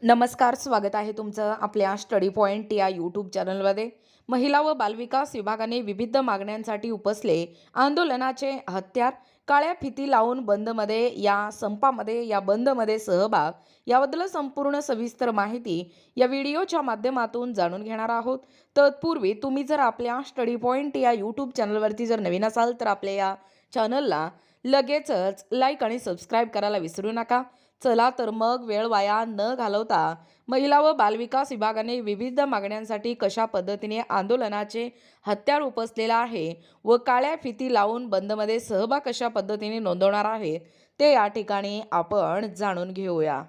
नमस्कार, स्वागत आहे तुमचं आपल्या स्टडी पॉइंट या यूट्यूब चॅनलमध्ये. महिला व बालविकास विभागाने विविध मागण्यांसाठी उपसले आंदोलनाचे हत्यार, काळ्या फिती लावून संपामध्ये या बंदमध्ये सहभाग याबद्दल संपूर्ण सविस्तर माहिती या व्हिडिओच्या माध्यमातून जाणून घेणार आहोत. तत्पूर्वी तुम्ही जर आपल्या स्टडी पॉइंट या यूट्यूब चॅनलवरती जर नवीन असाल तर आपल्या या चॅनलला लगेचच लाईक आणि सबस्क्राईब करायला विसरू नका. चला तर मग वेळ वाया न घालवता महिला व बालविकास विभागाने विविध मागण्यांसाठी कशा पद्धतीने आंदोलनाचे हत्यार उपसलेला आहे व काळ्या फिती लावून बंदमध्ये सहभाग कशा पद्धतीने नोंदवणार आहे ते या ठिकाणी आपण जाणून घेऊया.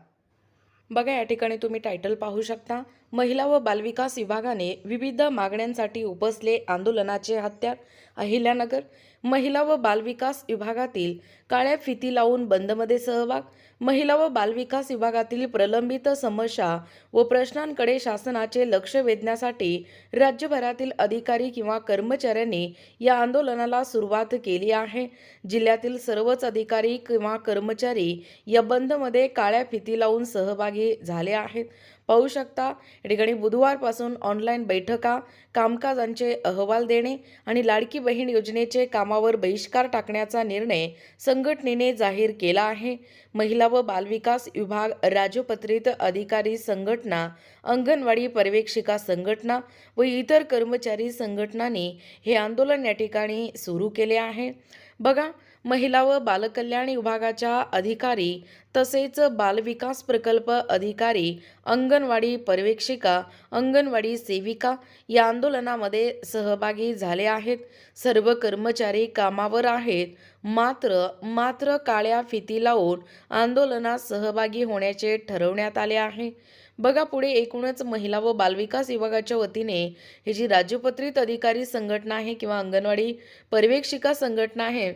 बघा, या ठिकाणी तुम्ही टायटल पाहू शकता. महिला व बालविकास विभागाने विविध मागण्यांसाठी उपसले आंदोलनाचे हत्यार. अहिल्यानगर. महिला व बालविकास विभागातील काळ्या फिती लावून बंदमध्ये सहभाग. महिला व बालविकास विभागातील प्रलंबित समस्या व प्रश्नांकडे शासनाचे लक्ष वेधण्यासाठी राज्यभरातील अधिकारी किंवा कर्मचाऱ्यांनी या आंदोलनाला सुरुवात केली आहे. जिल्ह्यातील सर्वच अधिकारी किंवा कर्मचारी या बंदमध्ये काळ्या फिती लावून सहभागी झाले आहेत. पाहू शकता, या ठिकाणी बुधवारपासून ऑनलाईन बैठका, कामकाजांचे अहवाल देणे आणि लाडकी बहीण योजनेचे कामावर बहिष्कार टाकण्याचा निर्णय संघटनेने जाहीर केला आहे. महिला व बालविकास विभाग, राजपत्रित अधिकारी संघटना, अंगणवाडी पर्यवेक्षिका संघटना व इतर कर्मचारी संघटनांनी हे आंदोलन या ठिकाणी सुरू केले आहे. बघा, महिला व बालकल्याण विभागाच्या अधिकारी तसेच बालविकास प्रकल्प अधिकारी, अंगणवाडी पर्यवेक्षिका, अंगणवाडी सेविका या आंदोलनामध्ये सहभागी झाले आहेत. सर्व कर्मचारी कामावर आहेत, मात्र काळ्या फिती लावून आंदोलनात सहभागी होण्याचे ठरवण्यात आले आहे. बघा, पुढे एकूणच महिला व बालविकास विभागाच्या वतीने ही जी राज्यपत्रित अधिकारी संघटना आहे किंवा अंगणवाडी पर्यवेक्षिका संघटना आहे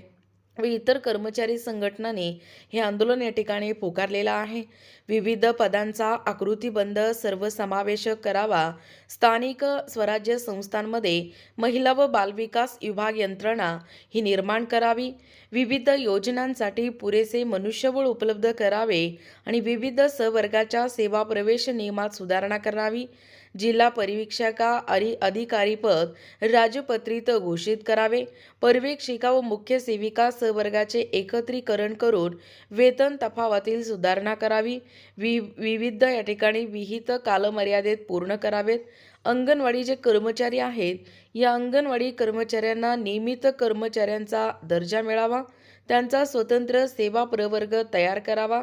व इतर कर्मचारी संघटनांनी हे आंदोलन या ठिकाणी पुकारलेलं आहे. विविध पदांचा आकृतिबंध सर्वसमावेशक करावा. स्थानिक स्वराज्य संस्थांमध्ये महिला व बालविकास विभाग यंत्रणा ही निर्माण करावी. विविध योजनांसाठी पुरेसे मनुष्यबळ उपलब्ध करावे आणि विविध सहवर्गाच्या सेवा प्रवेश नियमात सुधारणा करावी. जिल्हा परिवीक्षका अधिकारी पद राजपत्रित घोषित करावे. पर्यवेक्षिका व मुख्य सेविका सहवर्गाचे एकत्रीकरण करून वेतन तफावतील सुधारणा करावी. विविध या ठिकाणी विहित कालमर्यादेत पूर्ण करावेत. अंगणवाडी जे कर्मचारी आहेत या अंगणवाडी कर्मचाऱ्यांना नियमित कर्मचाऱ्यांचा दर्जा मिळावा. त्यांचा स्वतंत्र सेवा प्रवर्ग तयार करावा.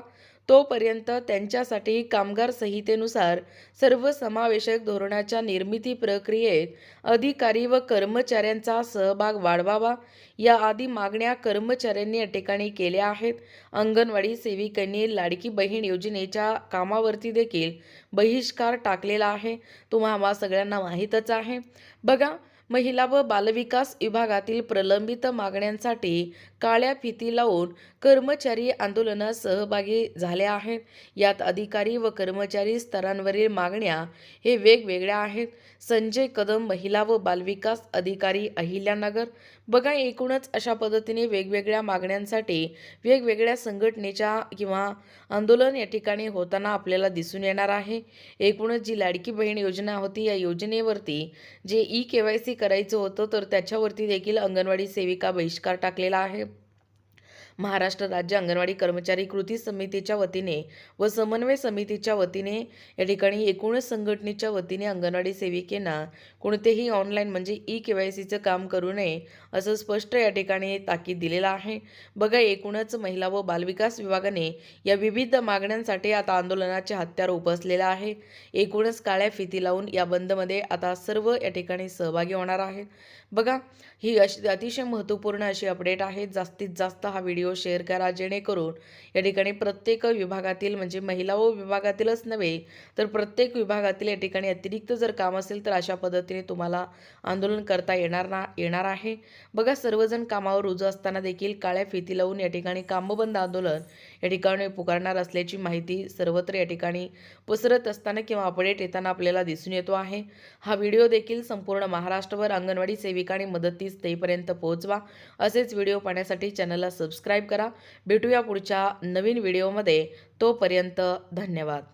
तोपर्यंत त्यांच्यासाठी कामगार संहितेनुसार सर्वसमावेशक धोरणाच्या निर्मिती प्रक्रियेत अधिकारी व कर्मचाऱ्यांचा सहभाग वाढवावा. या आदी मागण्या कर्मचाऱ्यांनी या ठिकाणी केल्या आहेत. अंगणवाडी सेविकांनी लाडकी बहीण योजनेच्या कामावरती देखील बहिष्कार टाकलेला आहे. तुम्हाला सगळ्यांना माहीतच आहे. बघा, महिला व बालविकास विभागातील प्रलंबित मागण्यांसाठी काळ्या फिती लावून कर्मचारी आंदोलनात सहभागी झाले आहेत. यात अधिकारी व कर्मचारी स्तरांवरील मागण्या हे वेगवेगळ्या आहेत. संजय कदम, महिला व बालविकास अधिकारी, अहिल्यानगर. बघा, एकूणच अशा पद्धतीने वेगवेगळ्या मागण्यांसाठी वेगवेगळ्या संघटनेच्या किंवा आंदोलन या ठिकाणी होताना आपल्याला दिसून येणार आहे. एकूणच जी लाडकी बहीण योजना होती या योजनेवरती जे KYC करायचं होतं तर त्याच्यावरती देखील अंगणवाडी सेविका बहिष्कार टाकलेला आहे. महाराष्ट्र राज्य अंगणवाडी कर्मचारी कृती समितीच्या वतीने व समन्वय समितीच्या वतीने या ठिकाणी एकूणच संघटनेच्या वतीने अंगणवाडी सेविकेंना कोणतेही ऑनलाईन म्हणजे KYCचं काम करू नये असं स्पष्ट या ठिकाणी ताकीद दिलेलं आहे. बघा, एकूणच महिला व बालविकास विभागाने या विविध मागण्यांसाठी आता आंदोलनाचे हत्यार उपसलेलं आहे. एकूणच काळ्या फिती लावून या बंदमध्ये आता सर्व या ठिकाणी सहभागी होणार आहेत. बघा, ही अतिशय महत्त्वपूर्ण अशी अपडेट आहे. जास्तीत जास्त हा व्हिडिओ शेअर करा जेणेकरून या ठिकाणी प्रत्येक विभागातील म्हणजे महिला व विभागातीलच नव्हे तर प्रत्येक विभागातील या ठिकाणी अतिरिक्त जर काम असेल तर अशा पद्धतीने तुम्हाला आंदोलन करता येणार आहे. बघा, सर्वजण कामावर रुजू असताना देखील काळ्या फिती लावून या ठिकाणी कामबंद आंदोलन या ठिकाणी पुकारणार असल्याची माहिती सर्वत्र या ठिकाणी पसरत असताना किंवा अपडेट येताना आपल्याला दिसून येतो आहे. हा व्हिडिओ देखील संपूर्ण महाराष्ट्रभर अंगणवाडी सेविका आणि मदतनीस तेपर्यंत पोहोचवा. असेच व्हिडिओ पाहण्यासाठी चॅनलला सबस्क्राईब करा. भेटूया पुढच्या नवीन व्हिडिओमध्ये. तोपर्यंत धन्यवाद.